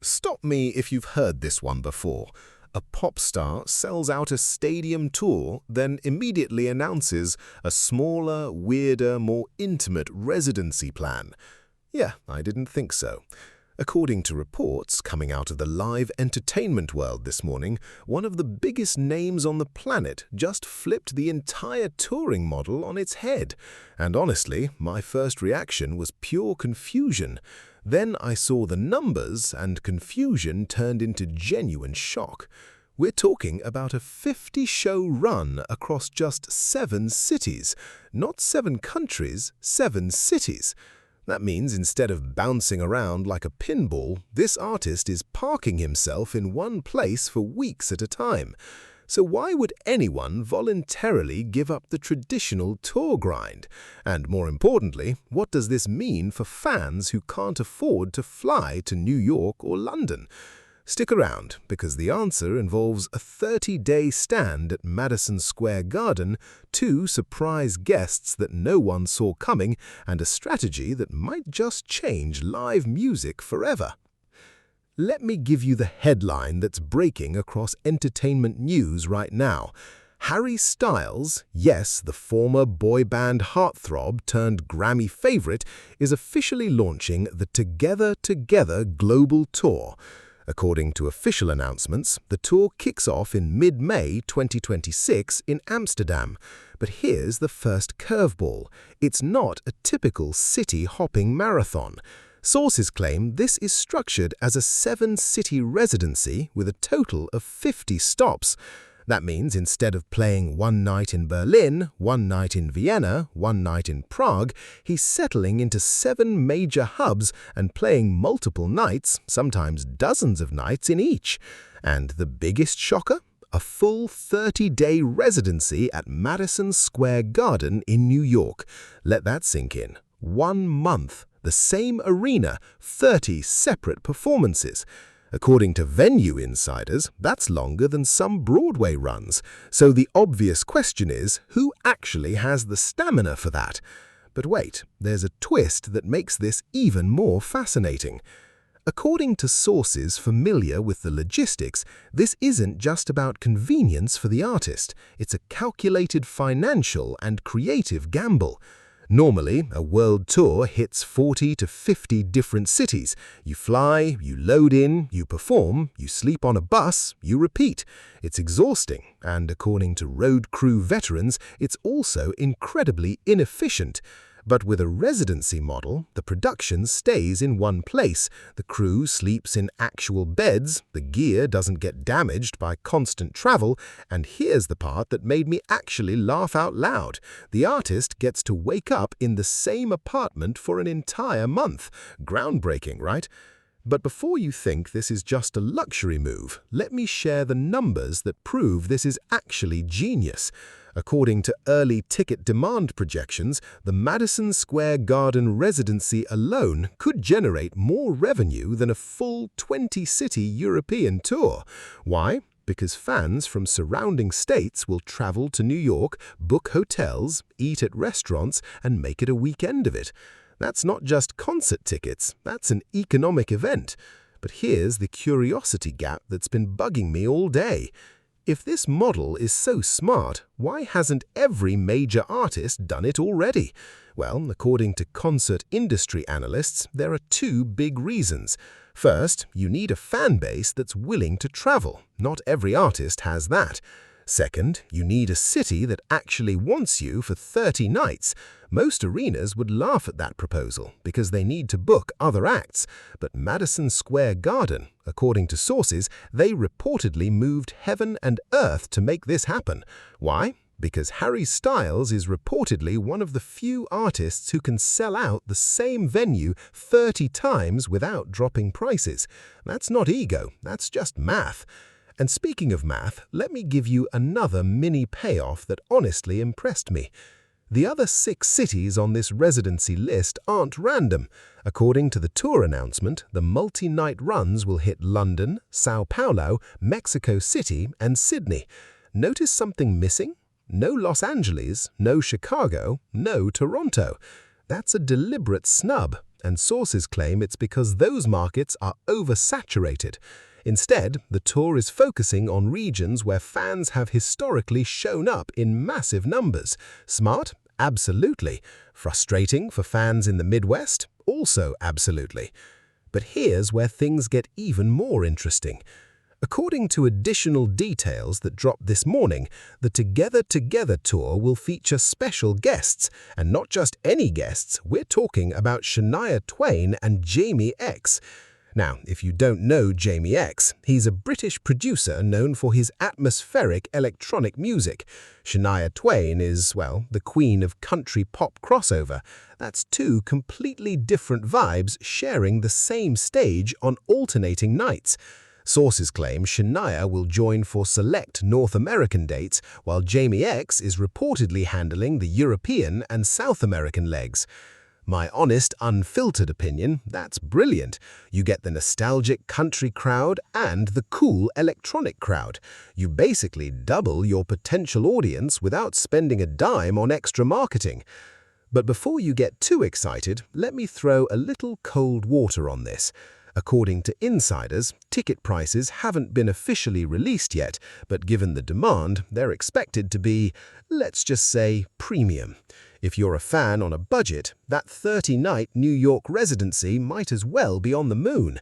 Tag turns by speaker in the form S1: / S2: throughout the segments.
S1: Stop me if you've heard this one before. A pop star sells out a stadium tour, then immediately announces a smaller, weirder, more intimate residency plan. Yeah, I didn't think so. According to reports coming out of the live entertainment world this morning, one of the biggest names on the planet just flipped the entire touring model on its head. And honestly, my first reaction was pure confusion. Then I saw the numbers, and confusion turned into genuine shock. We're talking about a 50-show run across just 7 cities. Not 7 countries, 7 cities. That means instead of bouncing around like a pinball, this artist is parking himself in one place for weeks at a time. So why would anyone voluntarily give up the traditional tour grind? And more importantly, what does this mean for fans who can't afford to fly to New York or London? Stick around, because the answer involves a 30-day stand at Madison Square Garden, 2 surprise guests that no one saw coming, and a strategy that might just change live music forever. Let me give you the headline that's breaking across entertainment news right now. Harry Styles, yes, the former boy band heartthrob turned Grammy favorite, is officially launching the Together Together Global Tour. According to official announcements, the tour kicks off in mid-May 2026 in Amsterdam. But here's the first curveball. It's not a typical city-hopping marathon. Sources claim this is structured as a 7-city residency with a total of 50 stops. That means instead of playing one night in Berlin, one night in Vienna, one night in Prague, he's settling into 7 major hubs and playing multiple nights, sometimes dozens of nights in each. And the biggest shocker? A full 30-day residency at Madison Square Garden in New York. Let that sink in. 1 month. The same arena, 30 separate performances. According to venue insiders, that's longer than some Broadway runs. So the obvious question is, who actually has the stamina for that? But wait, there's a twist that makes this even more fascinating. According to sources familiar with the logistics, this isn't just about convenience for the artist. It's a calculated financial and creative gamble. Normally, a world tour hits 40 to 50 different cities. You fly, you load in, you perform, you sleep on a bus, you repeat. It's exhausting, and according to road crew veterans, it's also incredibly inefficient. But with a residency model, the production stays in one place, the crew sleeps in actual beds, the gear doesn't get damaged by constant travel, and here's the part that made me actually laugh out loud. The artist gets to wake up in the same apartment for an entire month. Groundbreaking, right? But before you think this is just a luxury move, let me share the numbers that prove this is actually genius. According to early ticket demand projections, the Madison Square Garden residency alone could generate more revenue than a full 20-city European tour. Why? Because fans from surrounding states will travel to New York, book hotels, eat at restaurants, and make it a weekend of it. That's not just concert tickets, that's an economic event. But here's the curiosity gap that's been bugging me all day. If this model is so smart, why hasn't every major artist done it already? Well, according to concert industry analysts, there are 2 big reasons. First, you need a fan base that's willing to travel. Not every artist has that. Second, you need a city that actually wants you for 30 nights. Most arenas would laugh at that proposal because they need to book other acts. But Madison Square Garden, according to sources, they reportedly moved heaven and earth to make this happen. Why? Because Harry Styles is reportedly one of the few artists who can sell out the same venue 30 times without dropping prices. That's not ego, that's just math. And speaking of math, let me give you another mini payoff that honestly impressed me. The other 6 cities on this residency list aren't random. According to the tour announcement, the multi-night runs will hit London, Sao Paulo, Mexico City, and Sydney. Notice something missing? No Los Angeles, no Chicago, no Toronto. That's a deliberate snub. and sources claim it's because those markets are oversaturated. Instead, the tour is focusing on regions where fans have historically shown up in massive numbers. Smart? Absolutely. Frustrating for fans in the Midwest? Also absolutely. But here's where things get even more interesting. According to additional details that dropped this morning, the Together Together tour will feature special guests, and not just any guests. We're talking about Shania Twain and Jamie X. Now, if you don't know Jamie X, he's a British producer known for his atmospheric electronic music. Shania Twain is, well, the queen of country pop crossover. That's two completely different vibes sharing the same stage on alternating nights. Sources claim Shania will join for select North American dates, while Jamie X is reportedly handling the European and South American legs. My honest, unfiltered opinion, that's brilliant. You get the nostalgic country crowd and the cool electronic crowd. You basically double your potential audience without spending a dime on extra marketing. But before you get too excited, let me throw a little cold water on this. According to insiders, ticket prices haven't been officially released yet, but given the demand, they're expected to be, let's just say, premium. If you're a fan on a budget, that 30-night New York residency might as well be on the moon.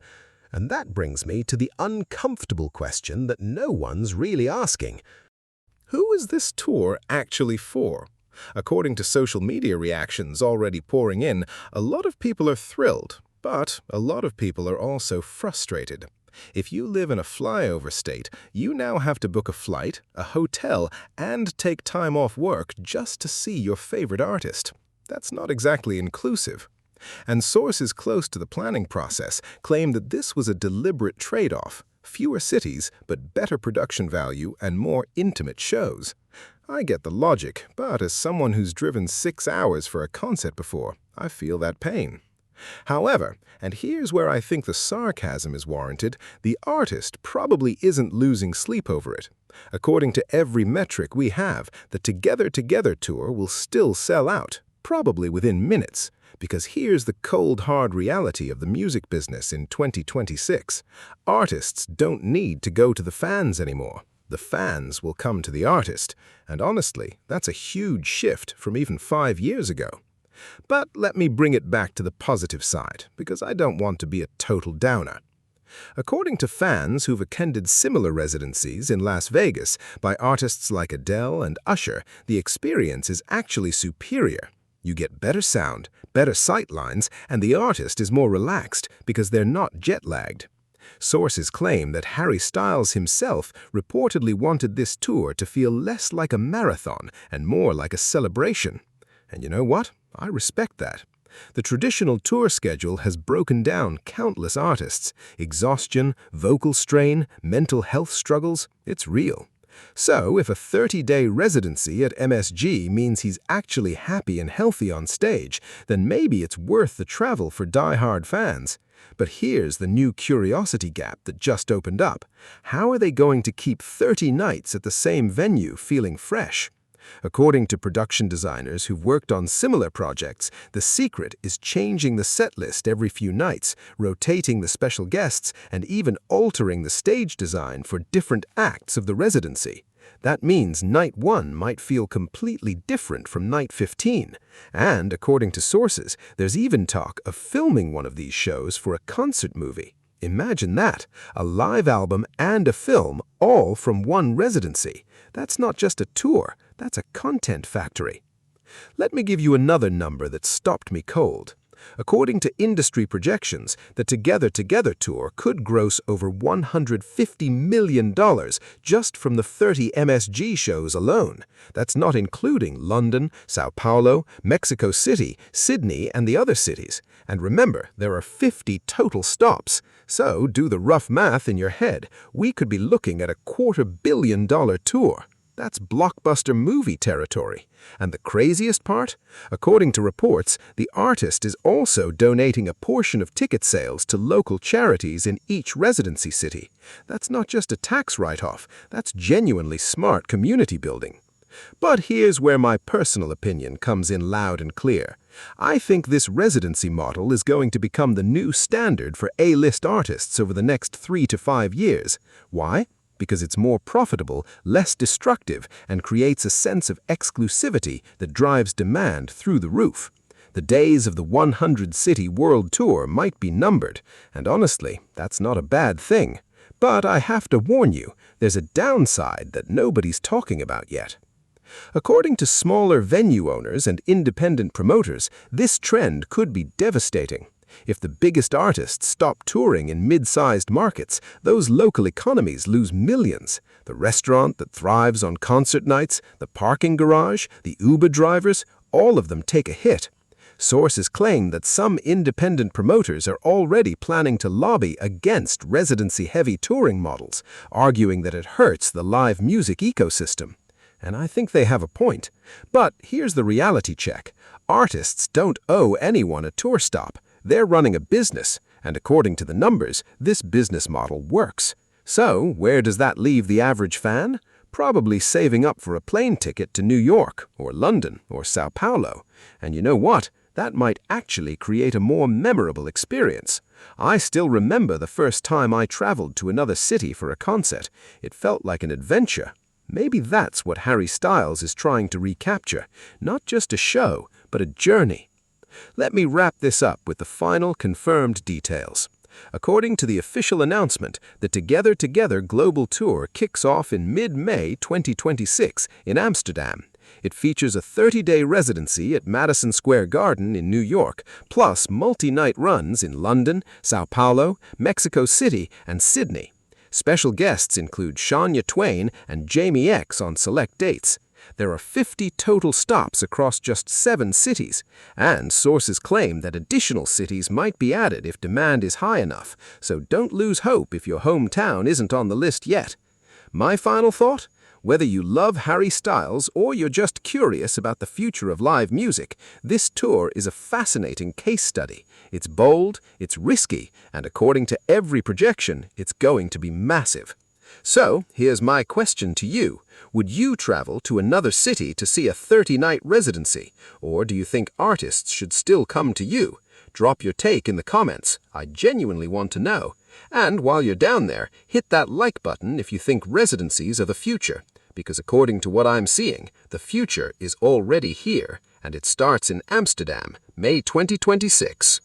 S1: And that brings me to the uncomfortable question that no one's really asking. Who is this tour actually for? According to social media reactions already pouring in, a lot of people are thrilled. But a lot of people are also frustrated. If you live in a flyover state, you now have to book a flight, a hotel, and take time off work just to see your favorite artist. That's not exactly inclusive. And sources close to the planning process claim that this was a deliberate trade-off. Fewer cities, but better production value and more intimate shows. I get the logic, but as someone who's driven 6 hours for a concert before, I feel that pain. However, and here's where I think the sarcasm is warranted, the artist probably isn't losing sleep over it. According to every metric we have, the Together Together tour will still sell out, probably within minutes. Because here's the cold, hard reality of the music business in 2026. Artists don't need to go to the fans anymore. The fans will come to the artist. And honestly, that's a huge shift from even 5 years ago. But let me bring it back to the positive side, because I don't want to be a total downer. According to fans who've attended similar residencies in Las Vegas by artists like Adele and Usher, the experience is actually superior. You get better sound, better sight lines, and the artist is more relaxed because they're not jet-lagged. Sources claim that Harry Styles himself reportedly wanted this tour to feel less like a marathon and more like a celebration. And you know what? I respect that. The traditional tour schedule has broken down countless artists. Exhaustion, vocal strain, mental health struggles, it's real. So, if a 30-day residency at MSG means he's actually happy and healthy on stage, then maybe it's worth the travel for die-hard fans. But here's the new curiosity gap that just opened up. How are they going to keep 30 nights at the same venue feeling fresh? According to production designers who've worked on similar projects, the secret is changing the set list every few nights, rotating the special guests, and even altering the stage design for different acts of the residency. That means night 1 might feel completely different from night 15. And, according to sources, there's even talk of filming one of these shows for a concert movie. Imagine that, a live album and a film, all from one residency. That's not just a tour, that's a content factory. Let me give you another number that stopped me cold. According to industry projections, the Together Together tour could gross over $150 million just from the 30 MSG shows alone. That's not including London, Sao Paulo, Mexico City, Sydney, and the other cities. And remember, there are 50 total stops. So do the rough math in your head. We could be looking at a $250 million tour. That's blockbuster movie territory. And the craziest part? According to reports, the artist is also donating a portion of ticket sales to local charities in each residency city. That's not just a tax write-off, that's genuinely smart community building. But here's where my personal opinion comes in loud and clear.
S2: I think this residency model is going to become the new standard for A-list artists over the next 3 to 5 years. Why? Because it's more profitable, less destructive, and creates a sense of exclusivity that drives demand through the roof. The days of the 100-city world tour might be numbered, and honestly, that's not a bad thing. But I have to warn you, there's a downside that nobody's talking about yet. According to smaller venue owners and independent promoters, this trend could be devastating. If the biggest artists stop touring in mid-sized markets, those local economies lose millions. The restaurant that thrives on concert nights, the parking garage, the Uber drivers, all of them take a hit. Sources claim that some independent promoters are already planning to lobby against residency-heavy touring models, arguing that it hurts the live music ecosystem. And I think they have a point. But here's the reality check. Artists don't owe anyone a tour stop. They're running a business, and according to the numbers, this business model works. So, where does that leave the average fan? Probably saving up for a plane ticket to New York, or London, or Sao Paulo. And you know what? That might actually create a more memorable experience. I still remember the first time I traveled to another city for a concert. It felt like an adventure. Maybe that's what Harry Styles is trying to recapture. Not just a show, but a journey. Let me wrap this up with the final confirmed details. According to the official announcement, the Together Together Global Tour kicks off in mid-May 2026 in Amsterdam. It features a 30-day residency at Madison Square Garden in New York, plus multi-night runs in London, Sao Paulo, Mexico City, and Sydney. Special guests include Shania Twain and Jamie X on select dates. There are 50 total stops across just 7 cities, and sources claim that additional cities might be added if demand is high enough, so don't lose hope if your hometown isn't on the list yet. My final thought? Whether you love Harry Styles or you're just curious about the future of live music, this tour is a fascinating case study. It's bold, it's risky, and according to every projection, it's going to be massive. So, here's my question to you. Would you travel to another city to see a 30-night residency, or do you think artists should still come to you? Drop your take in the comments. I genuinely want to know. And while you're down there, hit that like button if you think residencies are the future. Because according to what I'm seeing, the future is already here, and it starts in Amsterdam, May 2026.